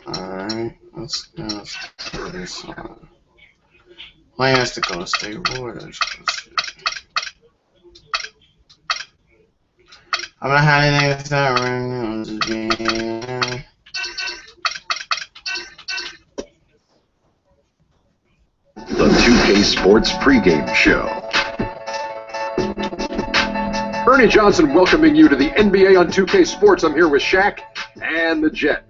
Alright, let's throw this on. Plans to go State Warriors. I'm not having anything to say right now. I'm just being. The 2K Sports pregame show. Ernie Johnson welcoming you to the NBA on 2K Sports. I'm here with Shaq and the Jet.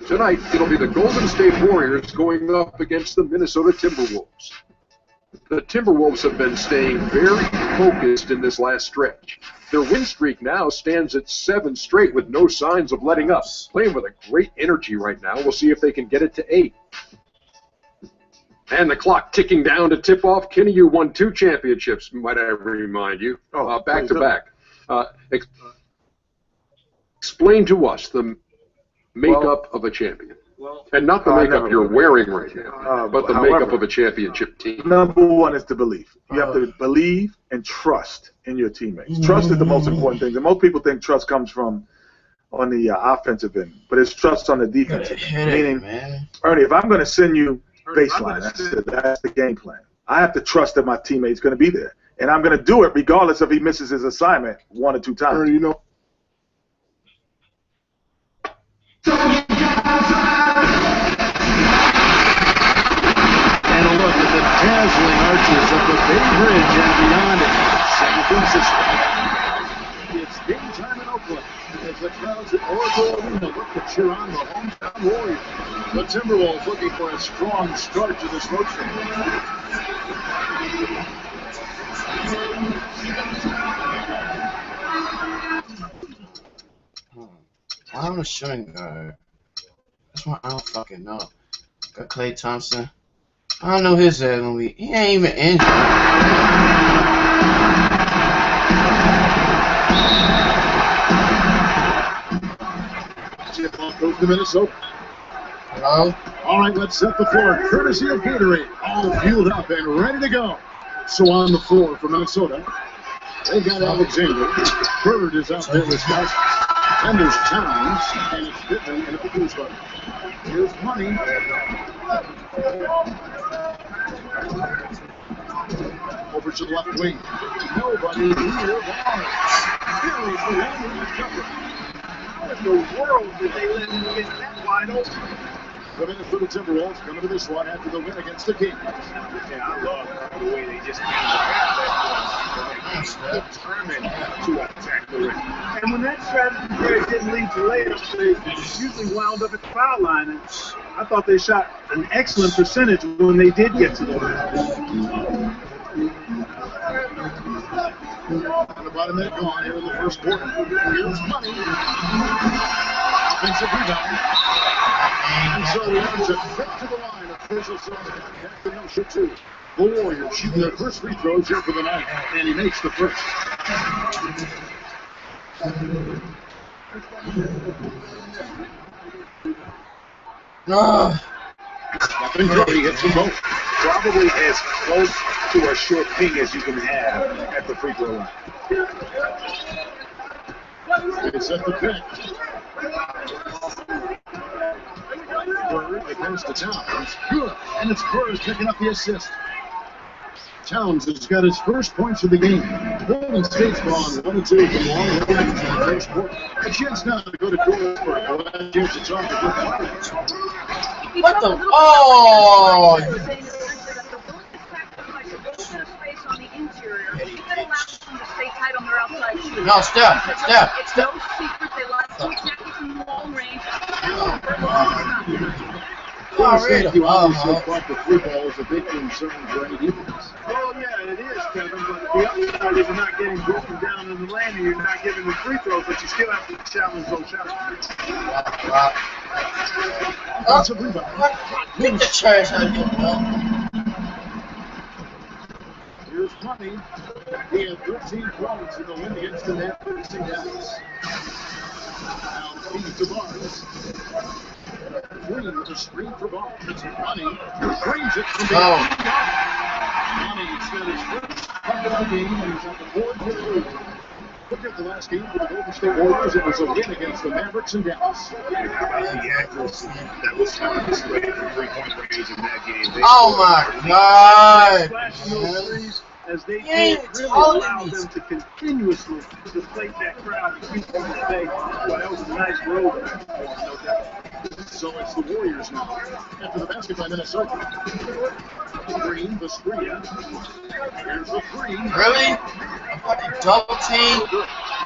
Tonight, it'll be the Golden State Warriors going up against the Minnesota Timberwolves. The Timberwolves have been staying very focused in this last stretch. Their win streak now stands at 7 straight with no signs of letting up. Playing with a great energy right now. We'll see if they can get it to 8. And the clock ticking down to tip off. Kenny, you won 2 championships, might I remind you, back to back. Explain to us the makeup of a champion. And not the makeup you're wearing right now, but the makeup of a championship team. Number one is to believe. You have to believe and trust in your teammates. Trust is the most important thing. And most people think trust comes from on the offensive end, but it's trust on the defensive end. Meaning, Ernie, if I'm going to send you baseline, that's the game plan. I have to trust that my teammate's going to be there. And I'm going to do it regardless if he misses his assignment 1 or 2 times. Ernie, you know. And a look at the dazzling arches of the Bay Bridge and beyond it. San Francisco. It's game time in Oakland as the crowds at Oracle Arena look to cheer on the hometown Warriors. The Timberwolves looking for a strong start to this road trip. I'm a shooting guard. That's why I don't fucking know. Got Klay Thompson. I don't know his ass gonna be. He ain't even injured. Tip off goes to Minnesota. Hello? All right, let's set the floor. Courtesy of Gatorade. All fueled up and ready to go. So on the floor for Minnesota, they got Alexander. Bird is out there with Scott. And there's Towns, and it's Pittman and a Kuzma. Here's Money. Over to the left wing. Nobody here bars. Here is the one who's covered. How in the world did they let him get that wide open? The Minnesota Timberwolves coming to this one after the win against the Kings. Yeah, I love the way they just came to determined to attack the rim. And when that strategy there didn't lead to layups, they usually wound up at the foul line. And I thought they shot an excellent percentage when they did get to the line. And about a minute gone here in the first quarter. Here's Money. Offensive rebound. And so he ends a trip to the line. Official says back to no shoot 2. The Warriors shooting their first free throws here for the night. And he makes the first. Stephen Curry hits them both. Probably as close to a short ping as you can have at the free throw line. They set the pick. Bird, it goes to Towns. Good. And it's Bird picking up the assist. Towns has got his first points of the game. Golden State's gone 1-2 from long range in the first quarter. A chance now to go to Goldberg. Well, that chance to talk to good comments. What the? Oh! No, step. It's no secret they like to attack you from long range. Safety obviously thought the free ball is a big concern for any defense. Oh, yeah, it is, Kevin. But the other side is you're not getting broken down in the lane and you're not giving the free throws, but you still have to challenge those shots. That's a rebound. Get the trash out of here, bro. Here's Money. He had 13 points in the win against the Nets facing Dallas. Now feed to Barnes. Green with a screen for Barnes. It's Money. Brings it from the Money's got his first Up in the game, and he's on the board for two. Look at the last game for the Golden State Warriors. It was a win against the Mavericks and Dallas. How about the accuracy that was on display from three-point range in that game? Oh my God! Flashing those threes as they Yeah, did really totally. allow them to continuously deflate that crowd and keep them at bay. Well, that was a nice roll there for them, no doubt. So it's the Warriors now. After the basket by Minnesota. Green, the screen. Here's the three. Really? A fucking double team?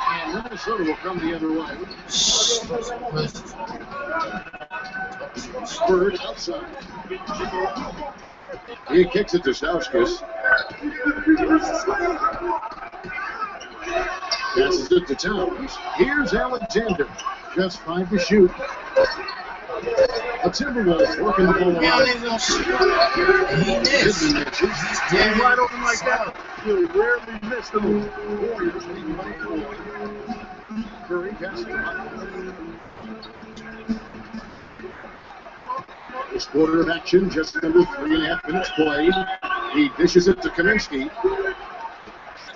And Minnesota will come the other way. Spurred outside. He kicks it to Stauskas. Passes it to Towns. Here's Alexander. Just 5 to shoot. The Timberwolves working the ball. He don't even shoot. He missed. He's Getting dead wide open like that, you rarely miss the move. Warriors leading by 4. Curry passes it. This quarter of action, just under 3.5 minutes played. He dishes it to Kaminsky.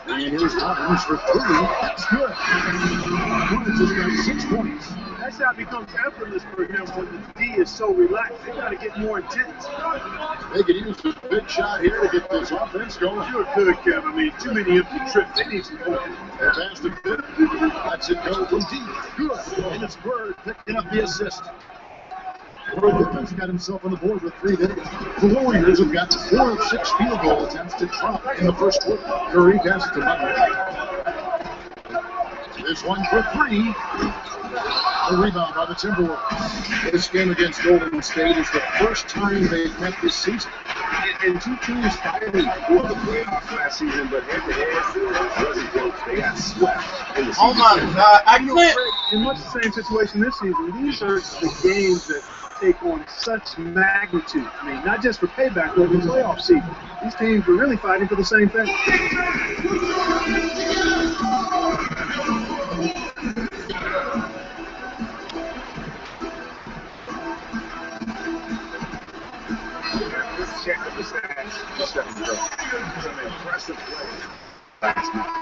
And here's Robbins for 3. That's good. Robbins has got 6 points. That shot becomes effortless for him when the D is so relaxed. They got to get more intense. They could use a big shot here to get this offense going. Sure could, Kev. I mean, too many empty trips. They need some points. They're fast and good. Lets it go from deep. Good. And it's Bird picking up the assist. Bird got himself on the board with 3 minutes. The Warriors have got 4 of 6 field goal attempts to drop in the first quarter. Curry passes to Butler. There's one for 3. A rebound by the Timberwolves. This game against Golden State is the first time they've met this season. And two teams fighting for the playoffs last season, but head-to-head wasn't close. They got swept in the season. Oh my God! I quit. In much the same situation this season, these are the games that take on such magnitude. I mean, not just for payback, but the playoff season. These teams were really fighting for the same thing. Check the stats. Just got to go. Some impressive play last night.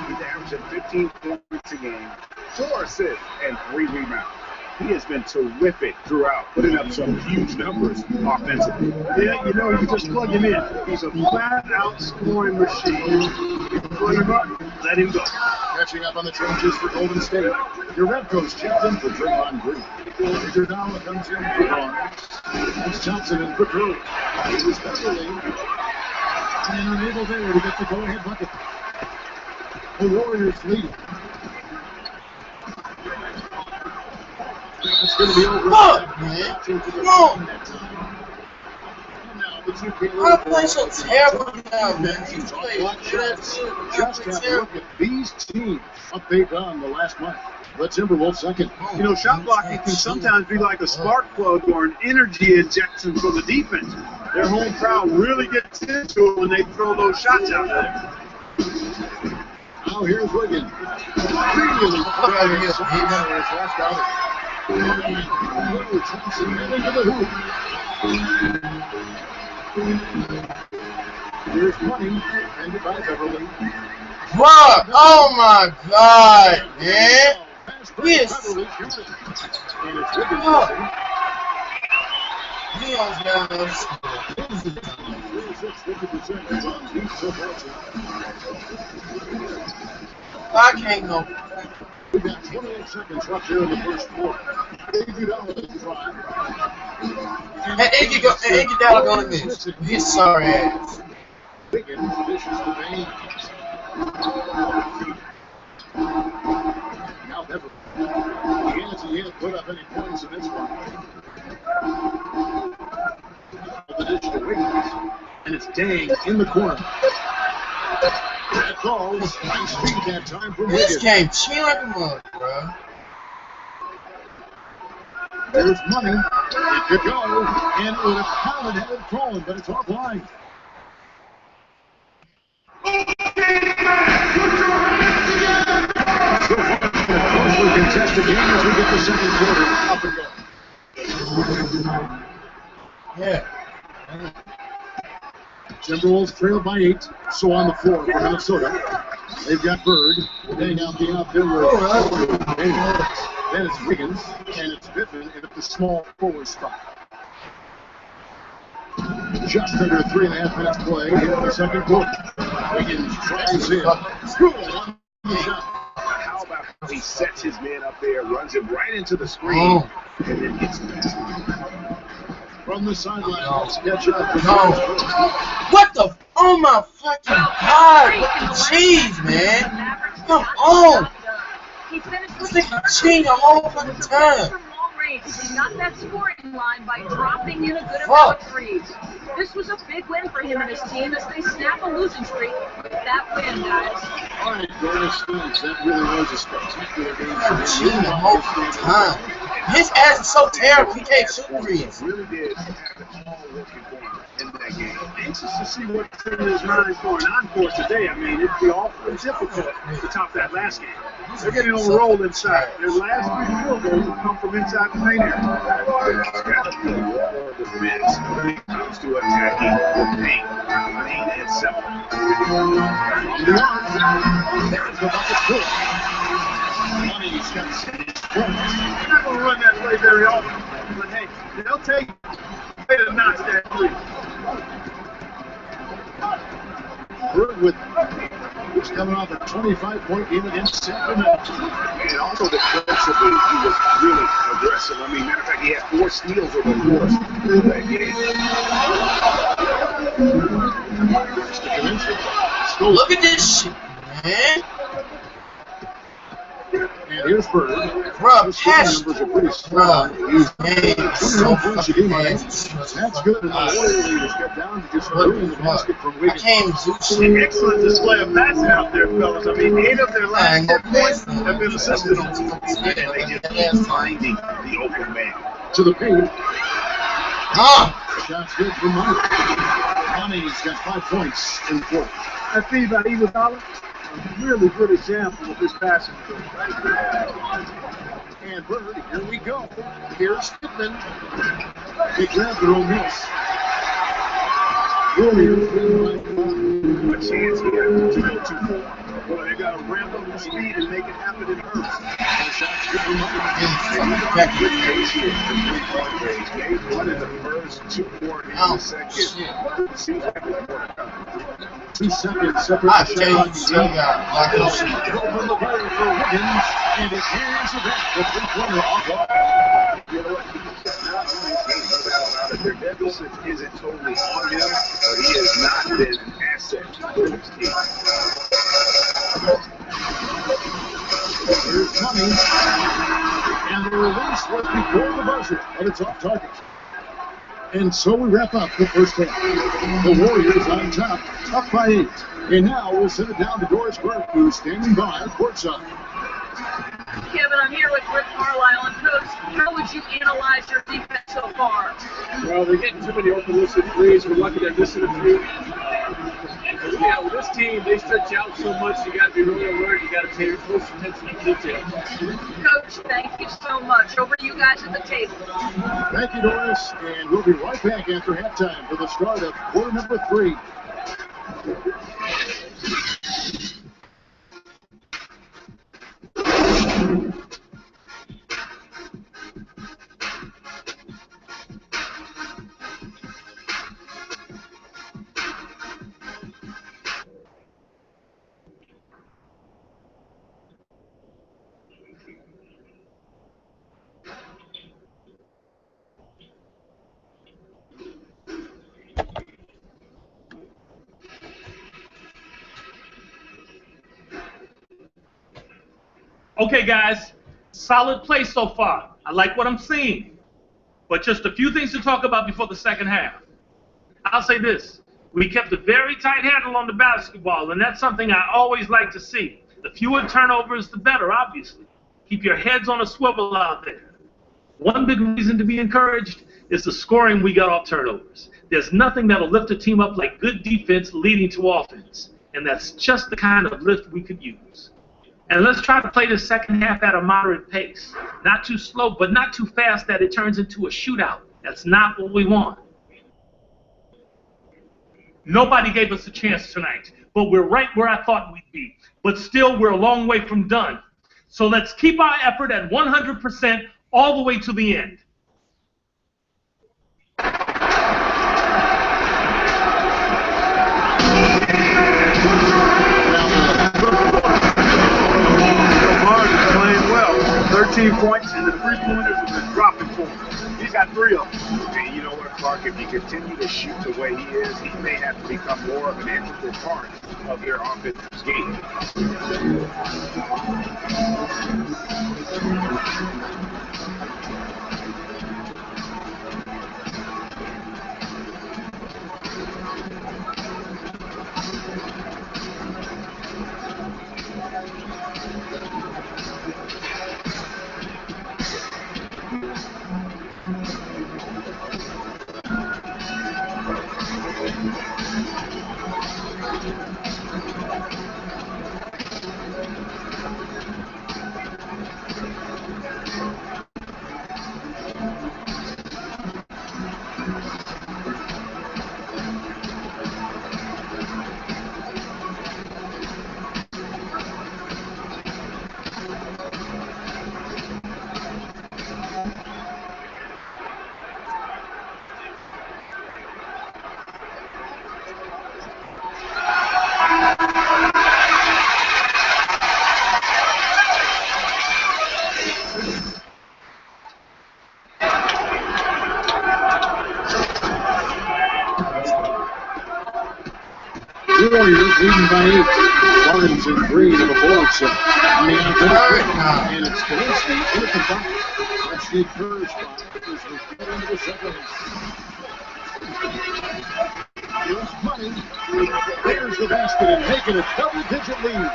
He's averaging 15 points a game, 4 assists, and 3 rebounds. He has been terrific throughout, putting up some huge numbers offensively. Yeah, you know, you just plug him in. He's a flat-out scoring machine. You put him up, let him go. Catching up on the changes for Golden State. Your Red Coast checked in for Draymond Green. Iguodala comes in for Barnes. That's Thompson in for Curry. It was Beverly. And unable there to get the go-ahead bucket. The Warriors lead. It's going to be over. Fuck, man. Come on. I play so terrible now, man. You play Just have a look at these teams, what they've done the last month. The Timberwolves second. You know, shot blocking can sometimes be like a spark plug or an energy injection for the defense. Their home crowd really gets into it when they throw those shots out there. Now here's Wiggins. Really last out. Thompson into the hoop. Here's money, handed by Beverly. What? Oh my God, man. Yes. And it's Wiggins. Oh. He owns now. I can't go. We got 28 seconds left here in the first quarter. Iguodala is drive. And Iguodala gonna miss. His sorry ass. Wiggins dishes to Baines. Now Beverly. He hasn't put up any points in this one. The dish to Wiggins. And it's Dang in the corner. That falls. Nice feed that time from This Wiggins. game chill like a mug, bro. There's money. It could go. And it would have pounded had it fallen, but it's offline. So far, a closely contested game as we get the second quarter up and going. Yeah. Timberwolves trail by 8. So on the floor for Minnesota. They've got Bird. Laying out the outfield with then it's Wiggins, and it's Pittman at the small forward spot. Just under 3.5 minutes play in the second quarter. Wiggins tries in. Good on the shot. How about how he sets his man up there, runs him right into the screen, and then gets past him. From the sideline, sketch up. What the? Oh my fucking God! What the cheese, man? Come on! He finished This with nigga cheating the whole fucking time. from long range. He got that scoring line by dropping in a good Fuck. amount of threes. This was a big win for him and his team as they snap a losing streak with that win, guys. All right, Dennis, thanks. That really was a spectacular game. Cheating the whole fucking time. His ass is so terrible. He can't shoot threes. Really did have it all working for him in that game. Anxious to see what's in his mind for an encore today. I mean, it'd be awfully difficult to top that last game. They're getting on the roll inside. Their last 3 field goals will come from inside the paint area. He's got to be more defense when it comes to attacking the paint. Plain and simple. There's the bucket too. Money's got 6 points. They're not going to run that play very often. But hey, they'll take way to notch that 3. Bird with who's coming off a 25-point game against Sacramento. And also defensively, he was really aggressive. I mean, matter of fact, he had 4 steals over the course of that game. Look at this shit, man. And here's Bird. Bruh, His pass. numbers are pretty strong. Bruh, man, it's so fucking bad. That's good. And the Warrior leaders get down to just ruin the basket from I Wiggins. can't even do An shit. excellent display of passing out there, fellas. I mean, 8 of their last 10 points have been assisted on. And they just keep finding the open man. To the paint. Huh? Shots good for Money. Money's got 5 points in the fourth. I feel that Iguodala, a really good example of his passing. And Bird, here we go. Here's Pittman. They grab their own miss. Warriors leading by 5. A chance here to go 2-4. Boy, they got to ramp up the speed and make it happen in earnest. Shots good for Money. Game 1 in the first, 2-4 in the second. Seems like it's more to come. 2 seconds separate I the tell shot. you, so like this shit. Open the hole for Wiggins, and it hands it back. The three-pointer off. You know what? Not only is he no doubt about it, their deficit isn't totally on him, but he has not been an asset for his team. Here's Money. And the release was before the buzzer, but it's off target. And so we wrap up the first half. The Warriors on top, up by 8. And now we'll send it down to Doris Burke, who's standing by courtside. Kevin, I'm here with Rick Carlisle. And Coach, how would you analyze your defense so far? Well, they're getting too many open looks at threes. We're lucky they're missing a few. Yeah, with this team, they stretch out so much, you got to be really alert. You got to pay close attention to detail. Coach, thank you so much. Over to you guys at the table. Thank you, Doris. And we'll be right back after halftime for the start of quarter number 3. Okay, guys, solid play so far. I like what I'm seeing. But just a few things to talk about before the second half. I'll say this. We kept a very tight handle on the basketball, and that's something I always like to see. The fewer turnovers, the better, obviously. Keep your heads on a swivel out there. One big reason to be encouraged is the scoring we got off turnovers. There's nothing that'll lift a team up like good defense leading to offense, and that's just the kind of lift we could use. And let's try to play the second half at a moderate pace. Not too slow, but not too fast that it turns into a shootout. That's not what we want. Nobody gave us a chance tonight, but we're right where I thought we'd be. But still, we're a long way from done. So let's keep our effort at 100% all the way to the end. Lamar is playing well. 13 points, and the three-pointers have been dropping for him. He's got 3 of them. And you know what, Clark? If he continue to shoot the way he is, he may have to become more of an integral part of their offensive game. Warriors leading by 8. Barnes and Green of the board set. And it's Kalinsky in at the top. That's the curve spot as we get into the second. Here's Money. There's the basket and taking a double-digit lead.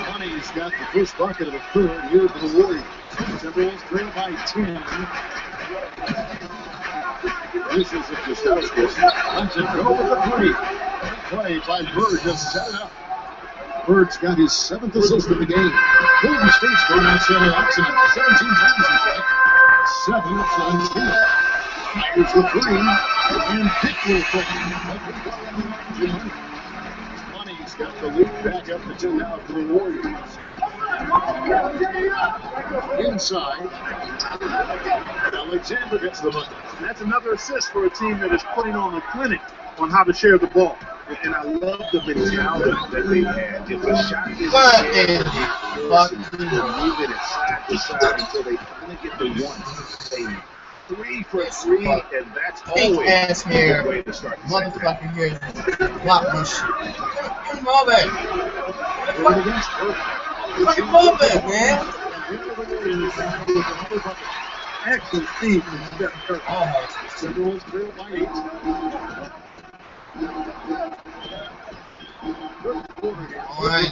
Money's got the first bucket of the third here for the Warriors. Timberwolves trail by 10. This is a Kostauskas. Lets it go with the 3. Play by Bird, just set it up. Bird's got his 7th assist of the game. Golden State's going outside of accident 17 times in fact. 7 of 17. Here's the 3, and Pick will play. Money's got the lead back up to 10 now for the Warriors. Inside, Alexander gets the bucket. That's another assist for a team that is putting on a clinic on how to share the ball. And I love the mentality that they had. If a shot is moving it side to side until they finally get the one. They 3 for 3, and that's always the way to start the motherfucker here. Block my shit. Give him all back. Fucking ball back, man. Excellent speed from Steph Curry. Timberwolves trail by 8. Alright.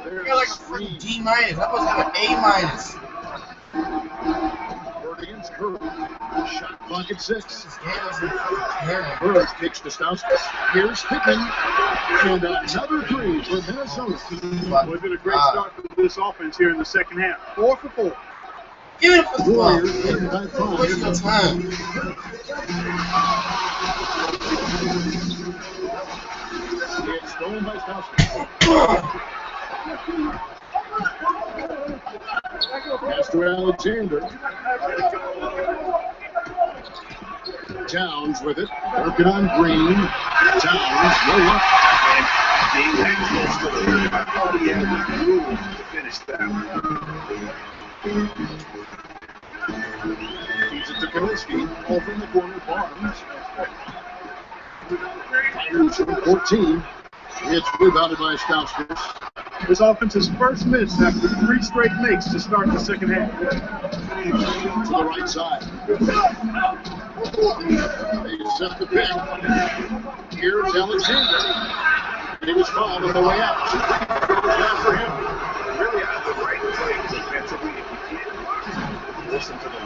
You're like a freaking D-. I supposed to have an A-. Bird against Curry. Shot clock at 6. Yeah. Bird kicks to Kostauskas. Here's Pickman. And another 3 for Minnesota. Well, it's been a great start for this offense here in the second half. 4 for 4. Give it for the ball. Waste of time. It's stolen by Kostauskas. Pass to Alexander. Towns with it. Working on Green. Towns, no luck. And Dave Maxwell's still there. I thought he had the room to finish that one. Feeds it to Kalinsky. Off in the corner, Barnes. Tigers from 14. It's rebounded by Kostauskas. This offense's first miss after 3 straight makes to start the second half. To the right side. They set the pick. Here's Alexander. He was fouled on the way out. Down for him. Really out of the right place defensively. If you can't listen to them.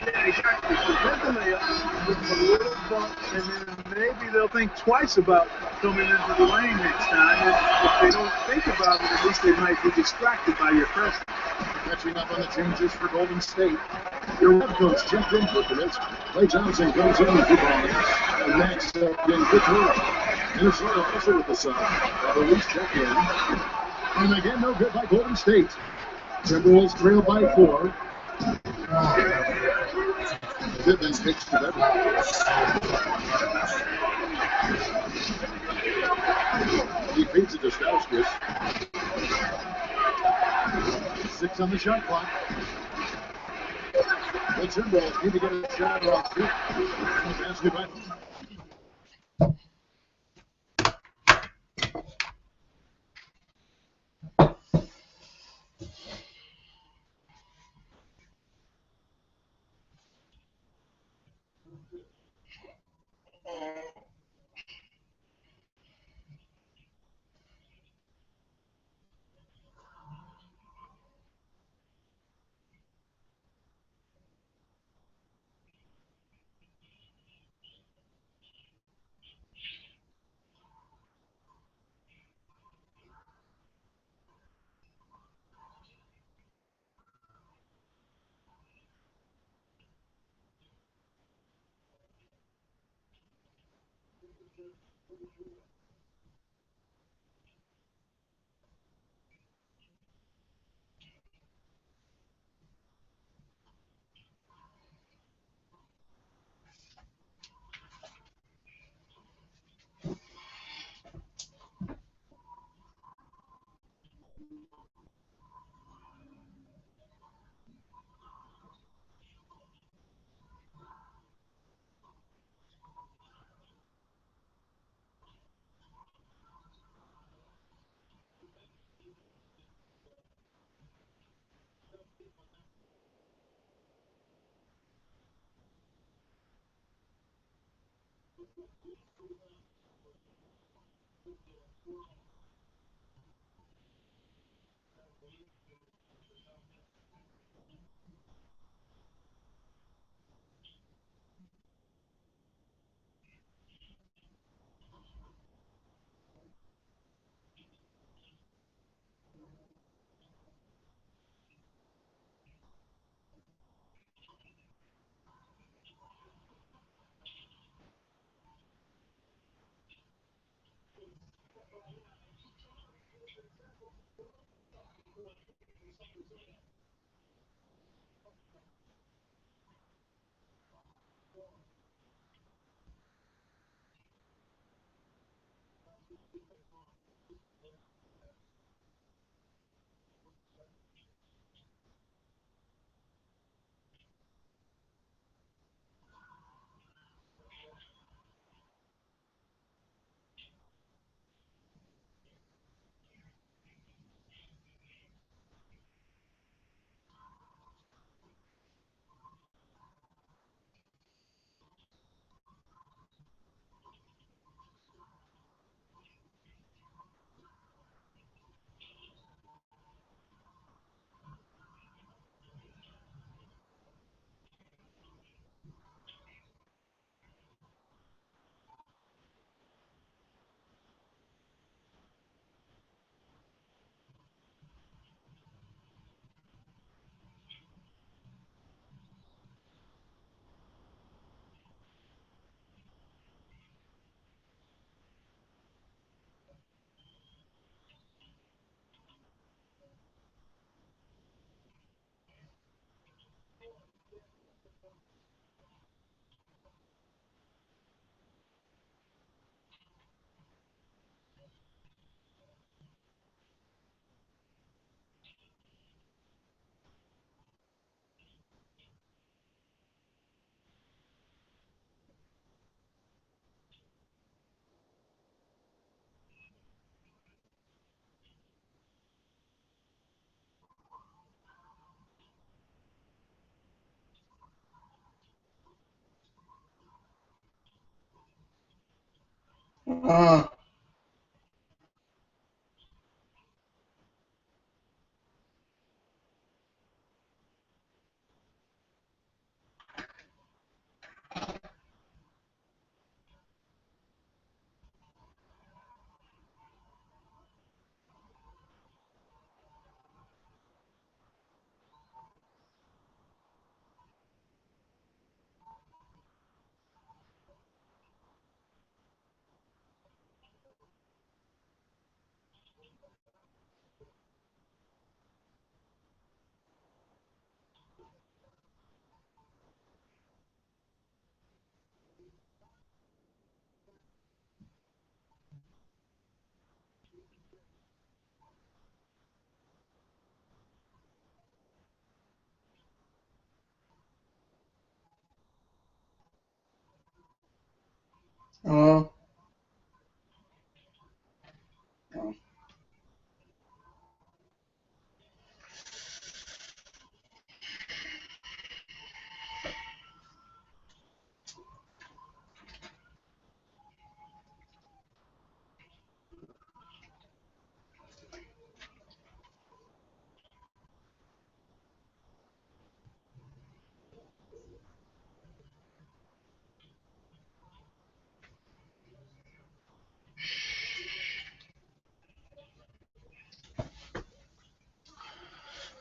Yeah, exactly. Prevent the layup with a little bump, and then maybe they'll think twice about coming into the lane next time. If they don't think about it, at least they might be distracted by your pressure. Catching up on the changes for Golden State. Your head coach checked in for Kalinsky. Clay Johnson comes in with the ball. Max getting good work. Minnesota also with the sub. The release check in. And again, no good by Golden State. Timberwolves trail by 4. Pittman takes to that. He feeds it to Stauskas. 6 on the shot clock. The Timberwolves need to get a shot off too. Basket by Oh.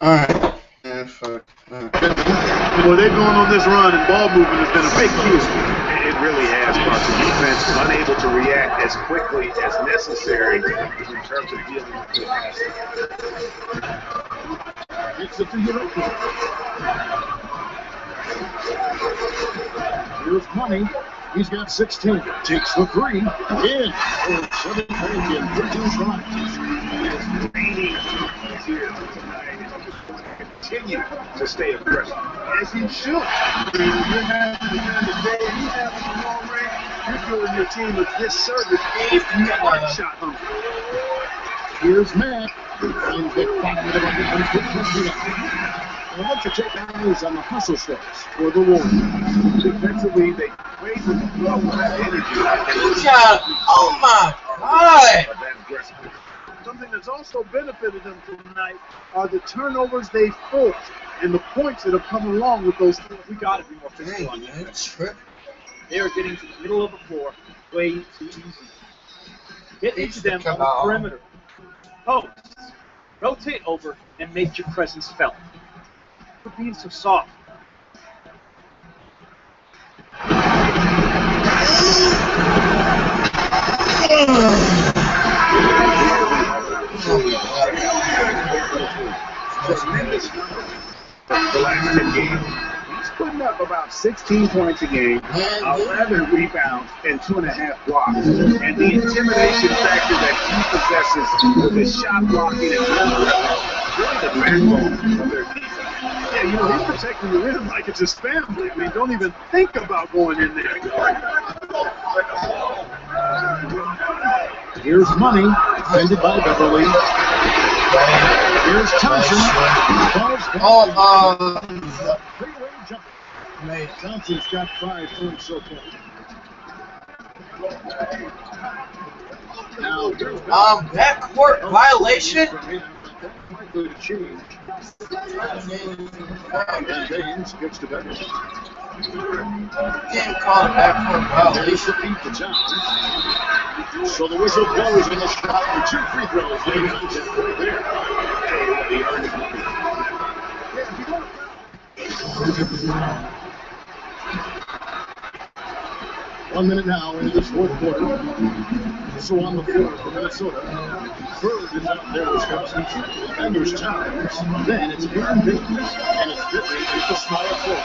All right. And fuck. Well, they're going on this run, and ball movement has been a big key. It really has, but the defense unable to react as quickly as necessary in terms of dealing with the pass. It's a figure. Here's Money. He's got 16. Takes the three. In. For 7 points in 13 tries. Raining here tonight. Continue to stay aggressive. As he should. You're having the kind of day he's having a long range. You're doing your team a disservice if you are shot hungry. Here's Matt. Finds the bottom of the bucket. And what's your take on the hustle steps for the Warriors? Defensively, they played with the flow of that energy. Good job. Oh my God. Something that's also benefited them tonight are the turnovers they forced and the points that have come along with those. We got to be more physical on defense. They are getting to the middle of the floor way too easy. Get into them on the perimeter. Post. Rotate over and make your presence felt. Quit being so soft. Tremendous number the last 10 games. He's putting up about 16 points a game, 11 rebounds, and 2.5 blocks. And the intimidation factor that he possesses with his shot blocking and really the backbone of their defense. Yeah, you know, he's protecting the rim like it's his family. I mean, don't even think about going in there. Here's Money. Defended by Beverly. Here's Thompson. Three-way jumper. Thompson's got 5 points so far. Now, Backcourt violation? likely to change. And James gets to Beverly. Can't call it backcourt violation. Beat the Johns. So the whistle blows on the shot for 2 free throws. There. 1 minute now into this fourth quarter. So on the floor for Minnesota. Bird is out there, Wisconsin. And there's Towns. Then it's Aaron Davis. And it's Dripping with the small forward.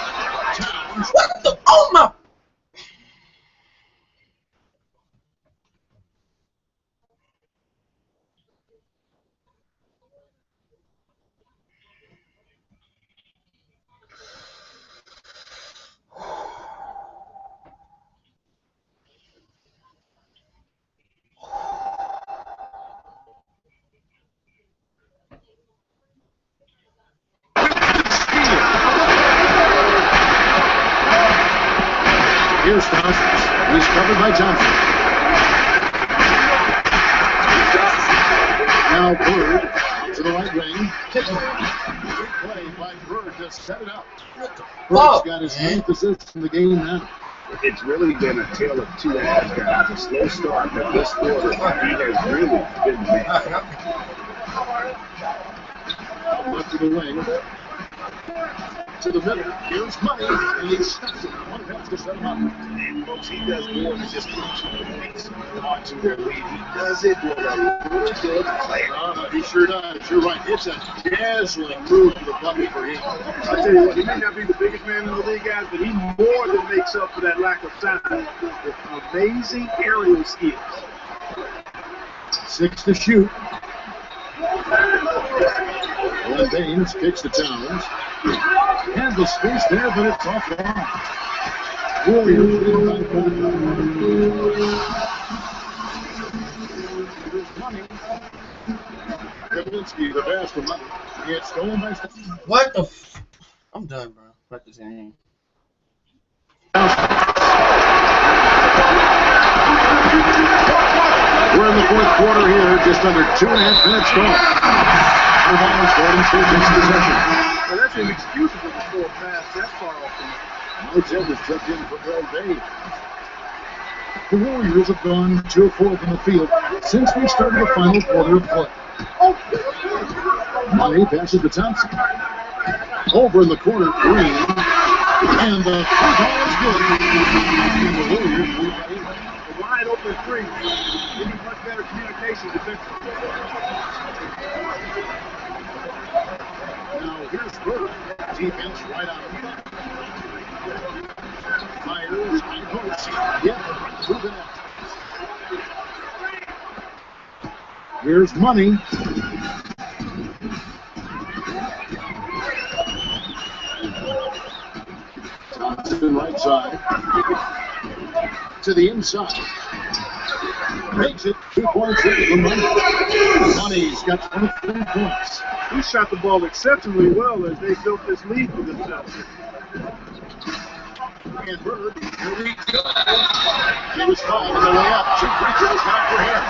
Towns. What the? Oh my! Here's Thompson. He's covered by Johnson. Now Bird to the right wing. Good play by Bird to set it up. Bird's got his 9th assist in the game now. It's really been a tale of 2 halves, guys. A slow start, but this quarter, he has really been big. Left to the wing. To the middle. Here's Money. And he steps it. One pass to set him up. And folks, he does more than just put 2 points onto their lead. He does it with a really good player. He sure does. You're right. It's a dazzling move to the bucket for him. I tell you what, he may not be the biggest man in the league, guys, but he more than makes up for that lack of size with amazing aerial skills. 6 to shoot. Owen Baines kicks to Towns. Has the space there, but it's offline. Warriors leading by 5. Here's Money. Kavalinsky, the pass for Money. It's stolen by Stephen. What the f... I'm done, bro. Fuck this game. We're in the fourth quarter here, just under 2.5 minutes gone. The ball is Golden State takes possession. Well, that's inexcusable to throw a pass that far off the net. Mojib is checked in for Brad Bay. The Warriors have gone 2 of 4 from the field since we started the final quarter of play. Money passes to Thompson. Over in the corner, Green. And the free ball is good. And the Warriors lead by 8. A wide open three. Getting much better communication defensively. Now here's Bird. Defense right out of the net. Myers high post. Yep, right through the net. Here's Money. Thompson right side. To the inside. Makes it 2 points in for Money. Money's got 23 points. He shot the ball exceptionally well as they built this lead for themselves. And Bird, here we go. He was fouled on the way up. 2 free throws now for him.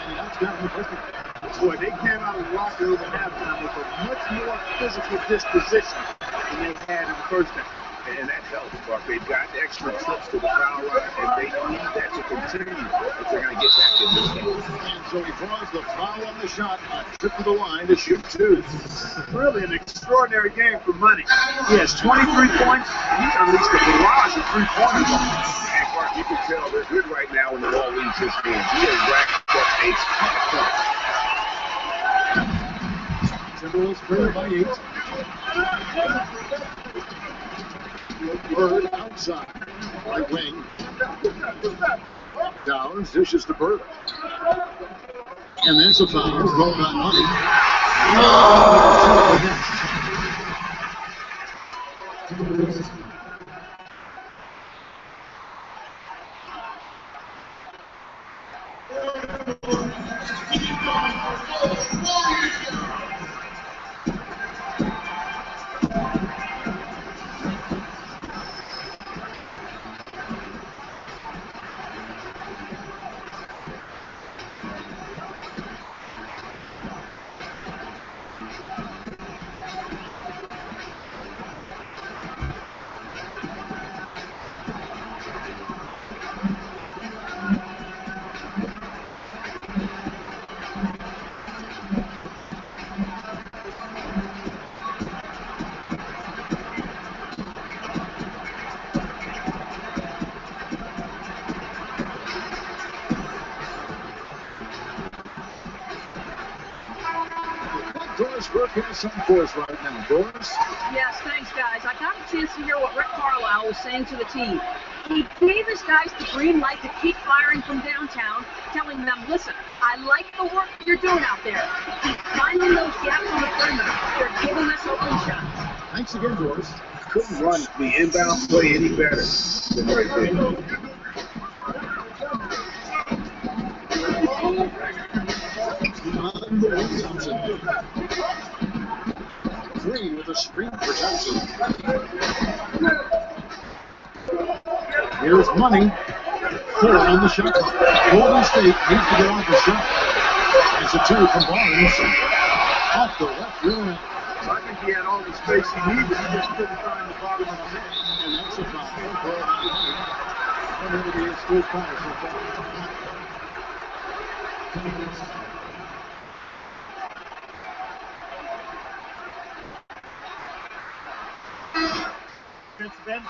And that's got him perfect. Boy, they came out of the locker room at halftime with a much more physical disposition than they had in the first half. And that helps, Buck. They've got extra trips to the foul line, and they need that to continue if they're going to get back in this game. And so he draws the foul on the shot, a trip to the line to shoot 2. Really an extraordinary game for Money. He has 23 points. He's unleashed a barrage of 3-pointers. And Mark, you can tell they're good right now when the ball leaves his hands. He has racked up a ton of points. Timberwolves trail by 8. Bird outside. Right wing. Downs dishes to Bird. And there's a foul called on Money. Doris Burke has something for us right now. Doris? Yes, thanks, guys. I got a chance to hear what Rick Carlisle was saying to the team. He gave his guys the green light to keep firing from downtown, telling them, listen, I like the work you're doing out there. Keep finding those gaps on the perimeter. They're giving us open shots. Thanks again, Doris. Couldn't run the inbound play any better than right there. Green with a screen for Johnson. Here's Money. 4 on the shot clock. Golden State needs to get off the shot. It's a 2 from Barnes. Off the left rim. So I think he had all the space he needed. He just couldn't find the bottom of the net. And that's a foul. And it'll be a straight foul. Defensive end.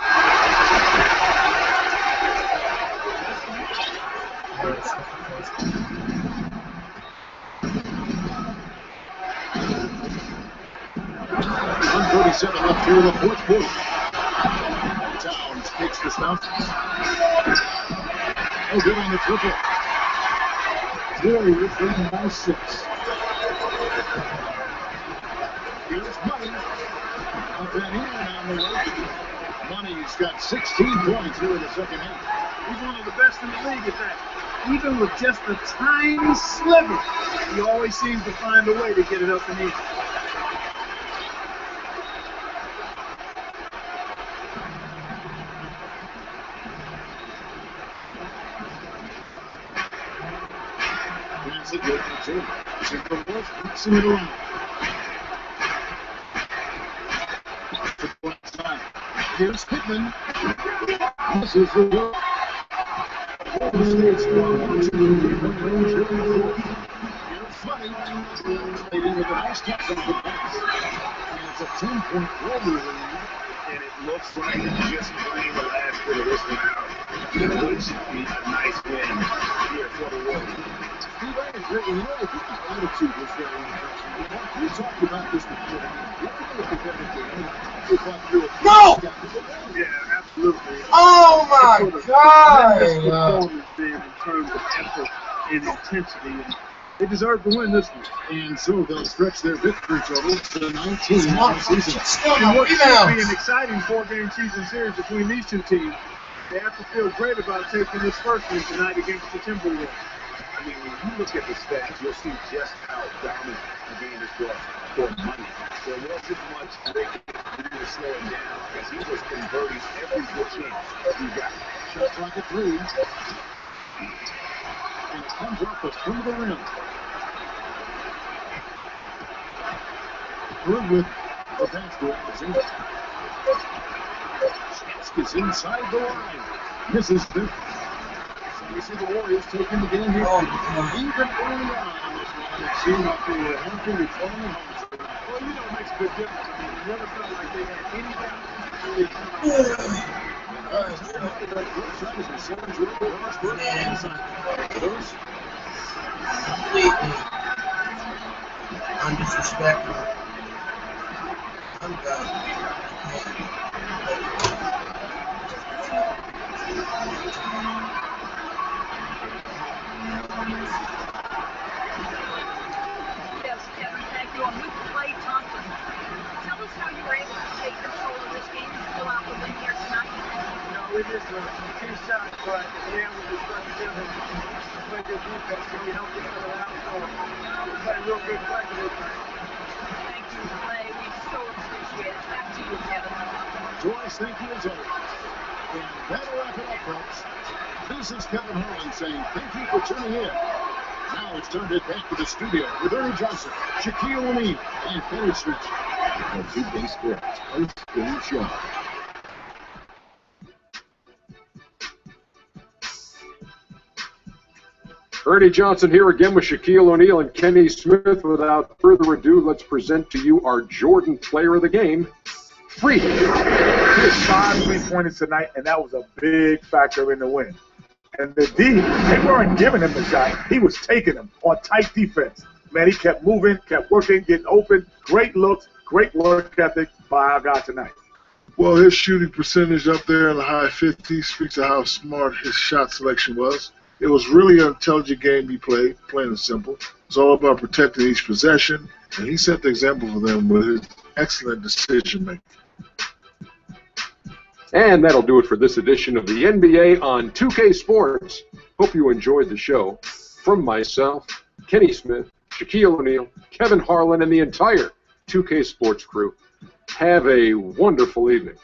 .137 left here in the fourth quarter. Towns takes the snap. Oh, good on the triple. Warriors leading by 6. Here's Money. A put that in on the way. Money's got 16 points here in the second half. He's one of the best in the league at that. Even with just a tiny sliver, he always seems to find a way to get it up and in. That's a good opportunity. Mixing it around. Here's Pittman. This is the goal. Golden State's one, two, here's Funny. Played in with a nice catch on the pass. And it's a 10-point Rover lead. And it looks like just playing the last bit of this one out. It would be a nice win here for the Warriors. Steve, I agree. You know, I think the attitude was very impressive. We talked about this before. Look at the competitive game. No! Yeah, absolutely. Oh my God! Performance there in terms of effort and intensity, and they deserve to win this one. And so they'll stretch their victory total to 19 Still on the season. And what should be an Rebounds. exciting four-game season series between these two teams, they have to feel great about taking this first one tonight against the Timberwolves. I mean, when you look at the stats, you'll see just how dominant the game was for Money. There wasn't much they could do to slow him down because he was converting every good chance that he got. Just like a three. And it comes off the front of the rim. Good with the pass to Alexander. Is inside the line. Misses fifth. So we see the Warriors taking the game here. Even early on in this one, it seemed like they were happy with falling home. Well, you know, it makes a big difference. I mean, it never felt like they had any doubt. Completely undisrespectful. I'm done. Yes, Kevin, thank you. And with Klay Thompson, tell us how you were able to take control of this game and pull out the win here tonight. You know, it is two shots, but yeah, we just stuck together. Play good defense, and we helped each other out. So we played real good play this time. Thank you, Klay. We so appreciate it. Back to you, Kevin. Joyce, thank you as always. And that'll wrap it up, folks. This is Kevin Harlan saying thank you for tuning in. Now it's time to head back to the studio with Ernie Johnson, Shaquille O'Neal, and Kenny Smith. The 2K Sports post-game show. Ernie Johnson here again with Shaquille O'Neal and Kenny Smith. Without further ado, let's present to you our Jordan Player of the Game, Freak. He had 5 3-pointers tonight, and that was a big factor in the win. And the D, they weren't giving him the shot. He was taking them on tight defense. Man, he kept moving, kept working, getting open. Great looks, great work ethic by our guy tonight. Well, his shooting percentage up there in the high 50s speaks to how smart his shot selection was. It was really an intelligent game he played, plain and simple. It's all about protecting each possession, and he set the example for them with his excellent decision-making. And that'll do it for this edition of the NBA on 2K Sports. Hope you enjoyed the show. From myself, Kenny Smith, Shaquille O'Neal, Kevin Harlan, and the entire 2K Sports crew, have a wonderful evening.